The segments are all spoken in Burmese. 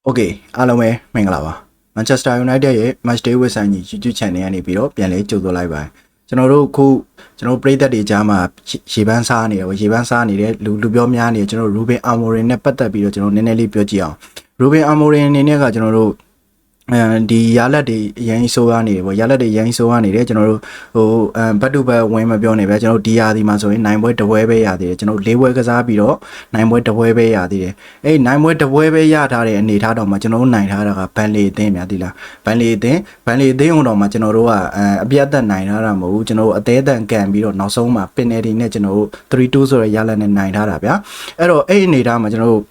โอเคအားလုံးပဲမင်္ဂလာပါ Manchester United ရဲ့ Matchday ဝက်ဆိုင်ကြီး YouTube Channel ကနေပြီးတော့ပြန်လဲကြိုဆိုလိုက်ပါတယ်ကျွန်တော်တို့အခုကျွန်တော်ပရိသတ်တွေကြားမှာရေပန်းစားနေတယ်ရေပန်းစားနေတဲ့လူပြောများနေကျွန်တော် Ruben Amorim နဲ့ပတ်သက်ပြီးတော့ကျွန်တော်နည်းနည်းလေးပြောကြည့်အောင် Ruben Amorim အနေနဲ့ကကျွန်တော်တို့ဒီရလက်တွေရန်ဆိုးရနေတယ်ပေါ့ရလက်တွေရန်ဆိုးရနေတယ်ကျွန်တော်တို့ဘတ်တူဘတ်ဝင်းမပြောနေပဲကျွန်တော်တို့ဒီရာဒီမှာဆိုရင်နိုင်ပွဲတပွဲပဲရသေးတယ်ကျွန်တော်၄ပွဲကစားပြီးတော့နိုင်ပွဲတပွဲပဲရသေးတယ်အဲ့နိုင်ပွဲတပွဲပဲရထားတဲ့အနေထားတော့မှကျွန်တော်တို့နိုင်ထားတာကဘန်လီအသင်းများဒီလားဘန်လီအသင်းအောင်တော့မှကျွန်တော်တို့ကအပြတ်သက်နိုင်ထားတာမဟုတ်ဘူးကျွန်တော်တို့အသေးအတန်ကန်ပြီးတော့နောက်ဆုံးမှာပင်နယ်တီနဲ့ကျွန်တော်တို့3-2ဆိုတဲ့ရလက်နဲ့နိုင်ထားတာဗျာအဲ့တော့အဲ့အနေထားမှာကျွန်တော်တို့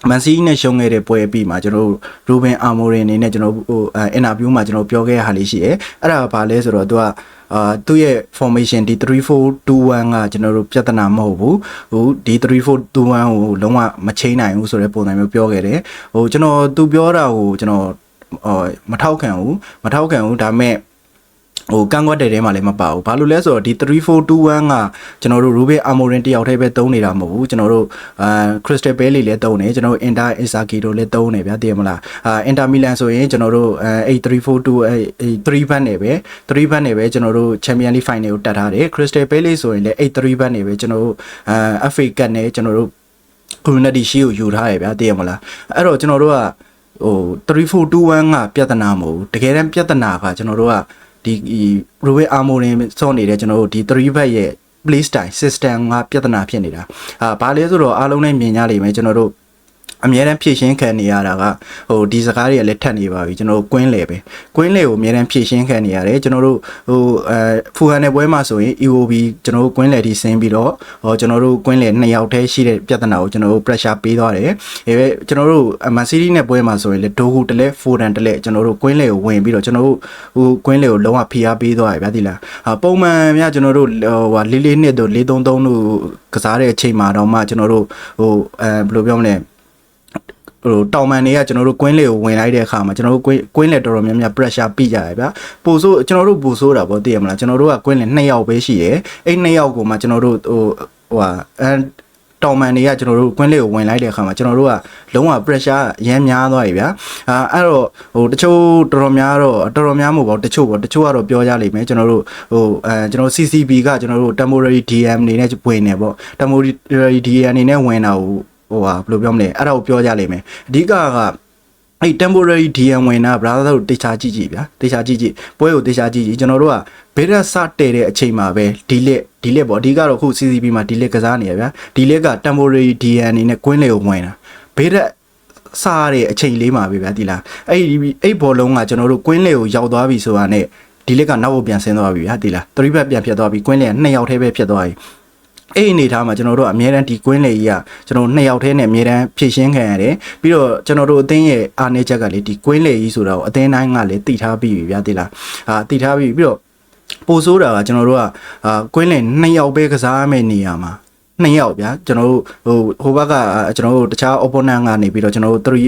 မန်စီးနဲ့ရှုံးခဲ့တဲ့ပွဲပြီးမှာကျွန်တော်တို့ရူဘင်အာမိုရင်အနေနဲ့ကျွန်တော်အင်တာဗျူးမှာကျွန်တော်ပြောခဲ့ရဟာလေးရှိတယ်အဲ့ဒါကဘာလဲဆိုတော့သူကသူ့ရဲ့ formation ဒီ3421ကကျွန်တော်တို့ပြဿနာမဟုတ်ဘူးဟိုဒီ3421ကိုလုံးဝမချိန်နိုင်ဘူးဆိုတဲ့ပုံစံမျိုးပြောခဲ့တယ်ဟိုကျွန်တော်သူပြောတာကိုကျွန်တော်မထောက်ခံဘူးဒါပေမဲ့ဟိုကန့်ကွက်တဲ့ထဲမှာလည်းမပါဘူးဘာလို့လဲဆိုတော့ဒီ3421ကကျွန်တော်တို့ Ruben Amorim တယောက်တည်းပဲသုံးနေတာမဟုတ်ဘူးကျွန်တော်တို့Crystal Palace လည်းသုံးတယ်ကျွန်တော်တို့ Inter Isaki တို့လည်းသုံးနေဗျာသိရမလားInter Milan ဆိုရင်ကျွန်တော်တို့8342 3ဘတ်နဲ့ပဲကျွန်တော်တို့ Champions League Final ကိုတက်ထားတယ် Crystal Palace ဆိုရင်လည်း83ဘတ်နဲ့ပဲကျွန်တော်တို့FA Cup နဲ့ကျွန်တော်တို့ Community Shield ကိုယူထားရဗျာသိရမလားအဲ့တော့ကျွန်တော်တို့ကဟို3421ကပြဿနာမဟုတ်ဘူးတကယ်တမ်းပြဿနာကကျွန်တော်တို့ကဒီRuben Amorimစောနေတဲ့ကျွန်တော်တို့ဒီ3ဘတ်ရဲ့ play style system ကပြဿနာဖြစ်နေတာဘာလဲဆိုတော့အားလုံးနဲ့မြင်ကြလိမ့်မယ်ကျွန်တော်တို့အများတန်းဖြည့်ရှင်းခံနေရတာကဟိုဒီစကားတွေကလည်းထပ်နေပါပြီကျွန်တော်တို့ကွင်းလေကိုအများတန်းဖြည့်ရှင်းခံနေရတယ်ကျွန်တော်တို့ဟိုဖူဟန်တဲ့ပွဲမှာဆိုရင် EOB ကျွန်တော်တို့ကွင်းလေဒီဆင်းပြီးတော့ကျွန်တော်တို့ကွင်းလေ2ယောက်တည်းရှိတဲ့ပြဿနာကိုကျွန်တော်တို့ pressure ပေးသွားတယ်ကျွန်တော်တို့မန်စီးတီးနဲ့ပွဲမှာဆိုရင်လည်းဒိုဂူတလဲဖိုဒန်တလဲကျွန်တော်တို့ကွင်းလေကိုဝင်ပြီးတော့ကျွန်တော်တို့ဟိုကွင်းလေကိုလုံးဝဖိအားပေးသွားတယ်ဗျာဒီလားပုံမှန်များကျွန်တော်တို့ဟို4-4နှစ်တို့4-3-3တို့ကစားတဲ့အချိန်မှာတော့မှကျွန်တော်တို့ဟိုဘယ်လိုပြောမလဲဟိုတောင်မန်တွေကကျွန်တော်တို့ကွင်းလေကိုဝင်လိုက်တဲ့အခါမှာကျွန်တော်တို့ကွင်းလေတော်တော်များများ pressure ပြီးကြရဗျာပို့ဆိုကျွန်တော်တို့ပို့ဆိုးတာပေါ့သိရမလားကျွန်တော်တို့ကကွင်းလေ2ယောက်ပဲရှိတယ်အဲ့2ယောက်ကိုမှကျွန်တော်တို့ဟိုတောင်မန်တွေကကျွန်တော်တို့ကွင်းလေးကိုဝင်လိုက်တဲ့အခါမှာကျွန်တော်တို့ကလုံးဝ pressure ရမ်းများသွားပြီဗျာအဲ့တော့ဟိုတချို့တော်တော်များမဟုတ်ပါဘူးတချို့ကတော့ပြောကြလိမ့်မယ်ကျွန်တော်တို့ဟိုကျွန်တော် CCB ကကျွန်တော်တို့ temporary DM အနေနဲ့ဝင်နေပေါ့ temporary DM အနေနဲ့ဝင်တာကိုဟိုဟာဘယ်လိုပြောမလဲအဲ့ဒါကိုပြောကြလိမ့်မယ်အဓိကအဲ့ temporary DM ဝင်တာ brother တို့တေချာကြည့်ဗျာတေချာကြည့်ပွဲကိုတေချာကြည့်ကျွန်တော်တို့ကဘေးရက်စတဲ့တဲ့အချိန်မှာပဲဒီလက်ပေါ့အဓိကတော့ခု CCB မှာဒီလက်ကစားနေရဗျာဒီလက်က temporary DM အနေနဲ့ကွင်းလေကိုဝင်တာဘေးရက်စားတဲ့အချိန်လေးမှာပဲဗျာဒီလားအဲ့ဘောလုံးကကျွန်တော်တို့ကွင်းလေကိုရောက်သွားပြီဆိုတာနဲ့ဒီလက်ကနောက်ကိုပြန်ဆင်းသွားပြီဗျာဒီလား3ဘက်ပြန်ဖြတ်သွားပြီကွင်းလေက2ယောက်တည်းပဲဖြတ်သွားပြီအဲ့အနေထားမှာကျွန်တော်တို့အများတန်းဒီကွင်းလေကြီးကကျွန်တော်2ယောက်တည်းနဲ့အများတန်းဖြည့်ရှင်းခံရတယ်ပြီးတော့ကျွန်တော်တို့အသင်းရဲ့အားနည်းချက်ကလေဒီကွင်းလေကြီးဆိုတာကိုအသင်းတိုင်းကလည်းတည်ထားပြီးပြီဗျာတိလားတည်ထားပြီးတော့ပိုဆိုးတာကကျွန်တော်တို့ကကွင်းလေ2ယောက်ပဲကစားရမယ့်နေရာမှာ2ယောက်ဗျာကျွန်တော်တို့ဟိုဘက်ကကျွန်တော်တို့တခြား opponent ကနေပြီးတော့ကျွန်တော်တို့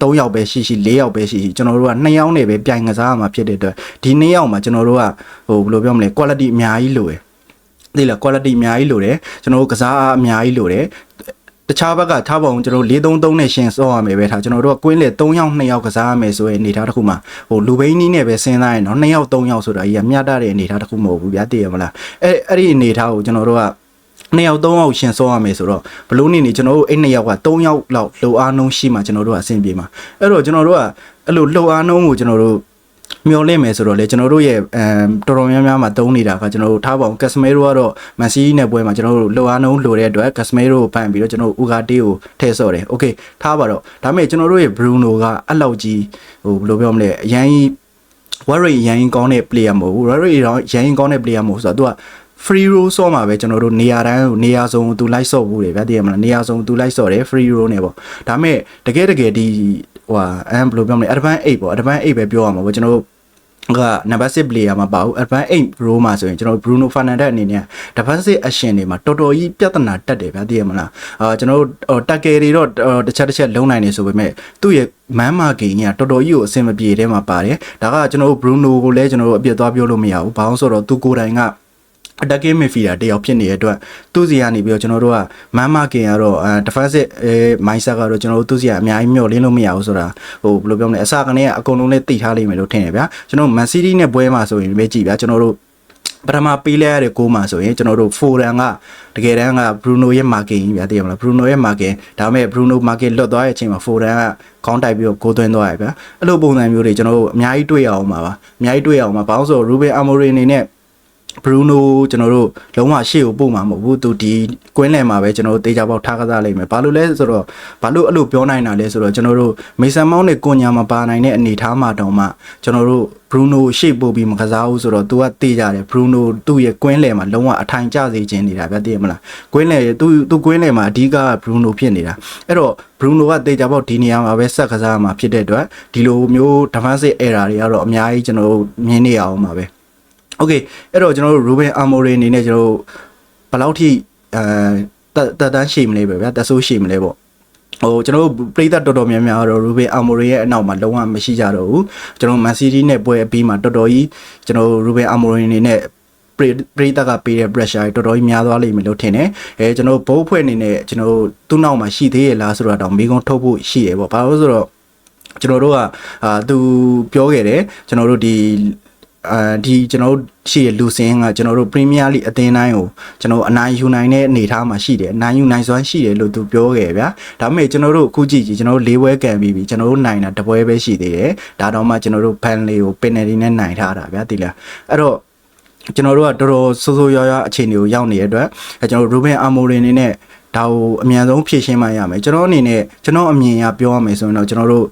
3ယောက်ပဲရှိ4ယောက်ပဲရှိကျွန်တော်တို့က2ယောက်နဲ့ပဲပြိုင်ကစားရမှာဖြစ်တဲ့အတွက်ဒီ2ယောက်မှာကျွန်တော်တို့ကဟိုဘယ်လိုပြောမလဲ quality အများကြီးလိုတယ်ဒီလား quality အများကြီးလိုတယ်ကျွန်တော်တို့ကစားအများကြီးလိုတယ်တခြားဘက်ကထားပါအောင်ကျွန်တော်4-3-3နဲ့ရှင်စောရမယ်ပဲထားကျွန်တော်တို့ကကွင်းလေ3ယောက်2ယောက်ကစားရမယ်ဆိုရင်အနေထားတစ်ခုမှာဟိုလူဘိန်းနီးနဲ့ပဲစဉ်းစားရင်တော့2ယောက်3ယောက်ဆိုတာကြီးကမျှတတဲ့အနေထားတစ်ခုမဟုတ်ဘူးဗျာသိရမလားအဲ့ဒီအနေထားကိုကျွန်တော်တို့က2ယောက်3ယောက်ရှင်စောရမယ်ဆိုတော့ဘလို့နေကျွန်တော်တို့အဲ့2ယောက်က3ယောက်လောက်လှုပ်အားနှုံးရှိမှကျွန်တော်တို့ကအဆင်ပြေမှာအဲ့တော့ကျွန်တော်တို့ကအဲ့လိုလှုပ်အားနှုံးကိုကျွန်တော်တို့မျောလင့်မယ်ဆိုတော့လေကျွန်တော်တို့ရဲ့တော်တော်များများမှာတုံးနေတာကကျွန်တော်တို့ထားပါအောင်ကက်စမဲရိုကတော့မန်စီးနဲ့ပွဲမှာကျွန်တော်တို့လှုပ်အားနှုံးလိုတဲ့အတွက်ကက်စမဲရိုကိုပန့်ပြီးတော့ကျွန်တော်တို့ဦးကာတေးကိုထည့်ဆော့တယ်โอเคထားပါတော့ဒါပေမဲ့ကျွန်တော်တို့ရဲ့ဘရူနိုကအဲ့လောက်ကြီးဟိုဘယ်လိုပြောမလဲအရန်ကြီးဝရရန်ကောင်းတဲ့ player မဟုတ်ဘူးဝရရန်ကောင်းတဲ့ player မဟုတ်ဆိုတော့သူကfree roll ဆော့မှာပဲကျွန်တော်တို့နေရာတိုင်းကိုနေရာစုံသူလိုက်ဆော့ဘူးလေဗျာတည်ရမလားနေရာစုံသူလိုက်ဆော့တယ် free roll နဲ့ပေါ့ဒါပေမဲ့တကယ်ဒီဟိုဘယ်လိုပြောမလဲ advance 8ပေါ့ advance 8ပဲပြောရမှာပေါ့ကျွန်တော်တို့က number 6 player မှာပါဘူး advance 8 row မှာဆိုရင်ကျွန်တော် Bruno Fernandes အနေနဲ့ defensive action တွေမှာတော်တော်ကြီးပြဿနာတက်တယ်ဗျာသိရမလားကျွန်တော်တို့တက်ကေတွေတော့တစ်ချက်လုံးနိုင်နေဆိုပေမဲ့သူ့ရဲ့ man marking ကြီးကတော်တော်ကြီးကိုအဆင်မပြေတဲ့မှာပါတယ်ဒါကကျွန်တော်တို့ Bruno ကိုလည်းကျွန်တော်တို့အပြစ်သွားပြောလို့မရဘူးဘာလို့ဆိုတော့သူကိုယ်တိုင်က attacking midfielder တယောက်ဖြစ်နေတဲ့အတွက်သူ့စီကနေပြီးတော့ကျွန်တော်တို့ကမန်းမကင်ကတော့defensive mindset ကတော့ကျွန်တော်တို့သူ့စီကအများကြီးမျှော်လင့်လို့မရဘူးဆိုတာဟိုဘယ်လိုပြောမလဲအစကနေကအကုန်လုံးလေးသိထားလိမ့်မယ်လို့ထင်တယ်ဗျာကျွန်တော် Man City နဲ့ပွဲမှာဆိုရင်ပဲကြည့်ဗျာကျွန်တော်တို့ပထမပေးလိုက်ရတဲ့ကိုမှာဆိုရင်ကျွန်တော်တို့ Foden ကတကယ်တမ်းက Bruno ရဲ့ marking ကြီးဗျာသိရမလား Bruno ရဲ့ marking ဒါပေမဲ့ Bruno marking လွတ်သွားတဲ့အချိန်မှာ Foden ကခေါင်းတိုက်ပြီးတော့ကိုသွင်းသွားရဗျာအဲ့လိုပုံစံမျိုးတွေကျွန်တော်တို့အများကြီးတွေ့ရအောင်ပါအများကြီးတွေ့ရအောင်ပါဘာလို့ဆိုတော့ Ruben Amorim အနေနဲ့Bruno ကျွန်တော်တို့လုံးဝရှေ့ကိုပို့မှာမဟုတ်ဘူးသူဒီကွင်းလယ်မှာပဲကျွန်တော်တို့တေချာပေါက်ထားကစားလိုက်မယ်ဘာလို့လဲဆိုတော့ဘာလို့အဲ့လိုပြောနိုင်တာလဲဆိုတော့ကျွန်တော်တို့မေဆန်မောင်းနဲ့ကွန်ညာမပါနိုင်တဲ့အနေထားမှာတောင်မှကျွန်တော်တို့ Bruno ရှေ့ပို့ပြီးမကစားဘူးဆိုတော့ तू ကတေးကြတယ် Bruno သူ့ရဲ့ကွင်းလယ်မှာလုံးဝအထိုင်ကျစေခြင်းနေတာဗျသိရမလားကွင်းလယ်သူကွင်းလယ်မှာအဓိက Bruno ဖြစ်နေတာအဲ့တော့ Bruno ကတေးကြပေါက်ဒီနေရာမှာပဲဆက်ကစားမှာဖြစ်တဲ့အတွက်ဒီလိုမျိုး defensive error တွေကတော့အများကြီးကျွန်တော်တို့မြင်နေရအောင်ပါပဲOkay အဲ့တော့ကျွန်တော်တို့ Ruben Amorim အနေနဲ့ကျွန်တော်တို့ဘယ်လောက်ထိတန်းရှိမလဲပဲဗျာတက်ဆိုးရှိမလဲပေါ့ဟိုကျွန်တော်တို့ပရိသတ်တော်တော်များများတော့ Ruben Amorim ရဲ့အနောက်မှာလုံးဝမရှိကြတော့ဘူးကျွန်တော် Man City နဲ့ပွဲအပြီးမှာတော်တော်ကြီးကျွန်တော် Ruben Amorim အနေနဲ့ပရိသတ်ကပေးတဲ့ pressure တော်တော်ကြီးများသွားလိမ့်မယ်လို့ထင်တယ်ကျွန်တော်ဘိုးအဖွဲ့အနေနဲ့ကျွန်တော်သူ့နောက်မှာရှိသေးရဲ့လားဆိုတော့တောင်မိကုန်းထုတ်ဖို့ရှိရပေါ့ဘာလို့ဆိုတော့ကျွန်တော်တို့ကသူပြောခဲ့တယ်ကျွန်တော်တို့ဒီကျွန်တော်တို့ရှိရလူစင်းကကျွန်တော်တို့ Premier League အသင်းတိုင်းကိုကျွန်တော်အနိုင်ယူနိုင်တဲ့အနေအထားမှာရှိတယ်အနိုင်ယူနိုင်စွမ်းရှိတယ်လို့သူပြောခဲ့ဗျာဒါပေမဲ့ကျွန်တော်တို့အခုကြည့်ကျွန်တော်တို့၄ပွဲကန်ပြီးပြီကျွန်တော်တို့နိုင်တာတစ်ပွဲပဲရှိသေးတယ်ဒါတော့မှကျွန်တော်တို့ penalty ကို penalty နဲ့နိုင်ထားတာဗျာတိလားအဲ့တော့ကျွန်တော်တို့ကတော်တော်ဆိုးဆိုးရွားရွားအခြေအနေကိုရောက်နေတဲ့အတွက်ကျွန်တော်တို့ Ruben Amorim အနေနဲ့ဒါကိုအမြန်ဆုံးဖြည့်ရှင်းမှရမယ်ကျွန်တော်အနေနဲ့ကျွန်တော်အမြင်အရပြောရမယ်ဆိုရင်တော့ကျွန်တော်တို့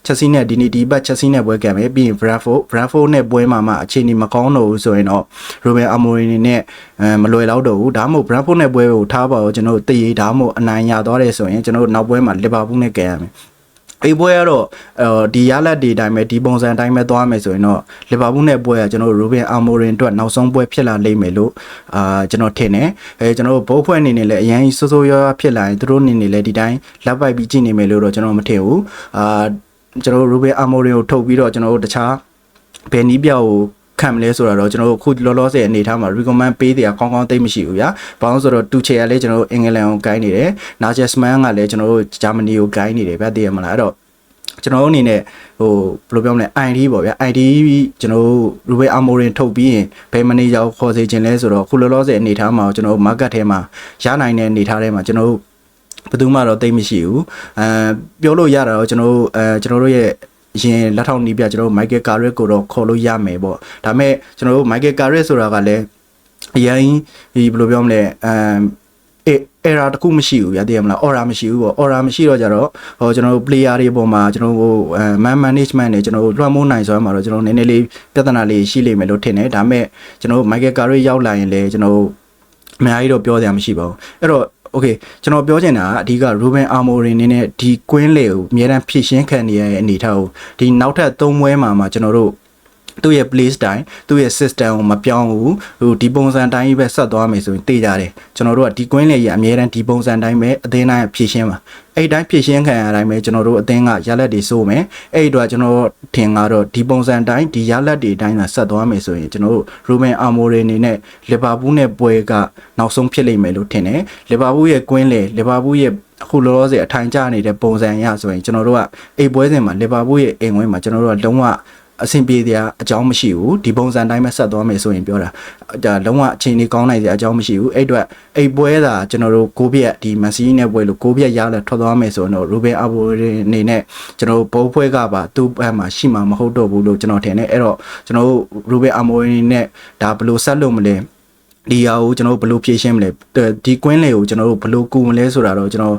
Chelsea နဲ့ဒီနေ့ဒီဘက် Chelsea နဲ့ပွဲကန်မယ်ပြီးရင် Brentford နဲ့ပွဲမှာမှအခြေအနေမကောင်းတော့ဘူးဆိုရင်တော့ Ruben Amorim နဲ့မလွယ်တော့တော့ဘူးဒါမှမဟုတ် Brentford နဲ့ပွဲကိုထားပါတော့ကျွန်တော်တည်ရဒါမှမဟုတ်အနိုင်ရသွားတယ်ဆိုရင်ကျွန်တော်နောက်ပွဲမှာ Liverpool နဲ့ကန်ရမယ်အေးပွဲကတော့ဒီရလက်ဒီတိုင်းပဲဒီပုံစံတိုင်းပဲသွားမယ်ဆိုရင်တော့လီဗာပူးနဲ့ပွဲကကျွန်တော်တို့ Ruben Amorim အတွက်နောက်ဆုံးပွဲဖြစ်လာလိမ့်မယ်လို့ကျွန်တော်ထင်တယ်ကျွန်တော်တို့ဘိုးဖွဲ့အနေနဲ့လည်းအရင်စိုးစိုးရွားရွားဖြစ်လာရင်သူတို့အနေနဲ့လည်းဒီတိုင်းလက်ပိုက်ပြီးကြည့်နေမယ်လို့တော့ကျွန်တော်မထင်ဘူးကျွန်တော်တို့ Ruben Amorim ကိုထုတ်ပြီးတော့ကျွန်တော်တို့တခြားဘယ်နည်းပြောက်ကိုခံမလဲဆိုတော့ကျွန်တော်တို့ခုလောလောဆယ်အနေထားမှာ recommend ပေးတယ်ကောင်းကောင်းသိမရှိဘူးဗျာဘာလို့ဆိုတော့တူချေကလည်းကျွန်တော်တို့အင်္ဂလန်ကိုဂိုင်းနေတယ်နာဂျက်စမန်ကလည်းကျွန်တော်တို့ဂျာမနီကိုဂိုင်းနေတယ်ဗျာသိရမလားအဲ့တော့ကျွန်တော်တို့အနေနဲ့ဟိုဘယ်လိုပြောမလဲ ID ပေါ့ဗျာ ID ကျွန်တော်တို့ Ruben Amorim ထုတ်ပြီးရင်ဘယ်မန်နေဂျာကိုခေါ်စေခြင်းလဲဆိုတော့ခုလောလောဆယ်အနေထားမှာကျွန်တော်တို့ market ထဲမှာရနိုင်တဲ့အနေထားထဲမှာကျွန်တော်တို့ဘယ်သူမှတော့သိမရှိဘူးပြောလို့ရတာတော့ကျွန်တော်တို့ရဲ့ရင်လက်ထောက်နီးပြကျွန်တော်တို့ Michael Carrick ကိုတော့ခေါ်လို့ရမယ်ပေါ့ဒါပေမဲ့ကျွန်တော်တို့ Michael Carrick ဆိုတာကလည်းအရင်ဒီဘယ်လိုပြောမလဲerror တခုမရှိဘူးဗျာသိရမလား aura မရှိဘူးပေါ့ aura မရှိတော့ကြတော့ဟိုကျွန်တော်တို့ player တွေပေါ်မှာကျွန်တော်တို့man management နဲ့ကျွန်တော်တို့လွှမ်းမိုးနိုင်စွမ်းမှာတော့ကျွန်တော်နည်းနည်းလေးပြဿနာလေးရှိလိမ့်မယ်လို့ထင်တယ်ဒါပေမဲ့ကျွန်တော်တို့ Michael Carrick ရောက်လာရင်လည်းကျွန်တော်တို့အများကြီးတော့ပြောစရာမရှိပါဘူးအဲ့တော့Okay ကျွန်တော်ပြောချင်တာကအဓိက Ruben Amorim နေနဲ့ဒီကွင်းလေကိုအများအားဖြည့်ရှင်းခံနေရတဲ့အနေထားကိုဒီနောက်ထပ်3ပွဲမှာကျွန်တော်တို့သူ့ရဲ့ play style သူ့ရဲ့ system ကိုမပြောင်းဘူးဟိုဒီပုံစံတိုင်းပဲဆက်သွားမယ်ဆိုရင်သိကြတယ်ကျွန်တော်တို့ကဒီကွင်းလေကြီးအများအားဒီပုံစံတိုင်းပဲအသင်းတိုင်းဖြည့်ရှင်းပါအဲ့တိုင်းဖြည့်ရှင်းခံရတိုင်းပဲကျွန်တော်တို့အသင်းကရလက်တွေစိုးမယ်အဲ့ဒီတော့ကျွန်တော်ထင်ကတော့ဒီပုံစံတိုင်းဒီရလက်တွေတိုင်းကဆက်သွားမယ်ဆိုရင်ကျွန်တော်တို့ Ruben Amorim နေနဲ့လီဗာပူးနဲ့ပွဲကနောက်ဆုံးဖြစ်လိမ့်မယ်လို့ထင်တယ်လီဗာပူးရဲ့ကွင်းလေလီဗာပူးရဲ့အခုလောလောဆယ်အထိုင်ကျနေတဲ့ပုံစံရဆိုရင်ကျွန်တော်တို့ကအိတ်ပွဲစဉ်မှာလီဗာပူးရဲ့အိမ်ဝင်းမှာကျွန်တော်တို့ကလုံးဝအဆင်ပြေတဲ့အကြောင်းမရှိဘူးဒီပုံစံတိုင်းပဲဆက်သွားမယ်ဆိုရင်ပြောတာဒါလုံးဝအချိန်ကြီးကောင်းနိုင်တဲ့အကြောင်းမရှိဘူးအဲ့အတွက်အိတ်ပွဲသာကျွန်တော်တို့6ပြက်ဒီမန်စီးနဲ့ပွဲလို့6ပြက်ရလဲထွက်သွားမယ်ဆိုရင်တော့ Ruben Amorim အနေနဲ့ကျွန်တော်တို့ဘိုးဖွဲကပါသူ့ဘက်မှာရှိမှာမဟုတ်တော့ဘူးလို့ကျွန်တော်ထင်တယ်အဲ့တော့ကျွန်တော်တို့ Ruben Amorim နဲ့ဒါဘယ်လိုဆက်လုပ်မလဲဒီဟာကိုကျွန်တော်တို့ဘယ်လိုဖြည့်ရှင်းမလဲဒီကွင်းလေကိုကျွန်တော်တို့ဘယ်လိုကူမလဲဆိုတာတော့ကျွန်တော်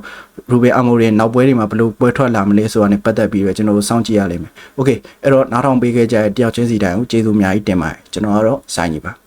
Ruben Amorim နောက်ပွဲတွေမှာဘယ်လိုပွဲထွက်လာမလဲဆိုတာနဲ့ပတ်သက်ပြီးပဲကျွန်တော်တို့စောင့်ကြည့်ရလိမ့်မယ်။ Okay အဲ့တော့နားထောင်ပေးခဲ့ကြတဲ့တယောက်ချင်းစီတိုင်းကိုကျေးဇူးအများကြီးတင်ပါတယ်ကျွန်တော်ကတော့စိုင်းကြီးပါ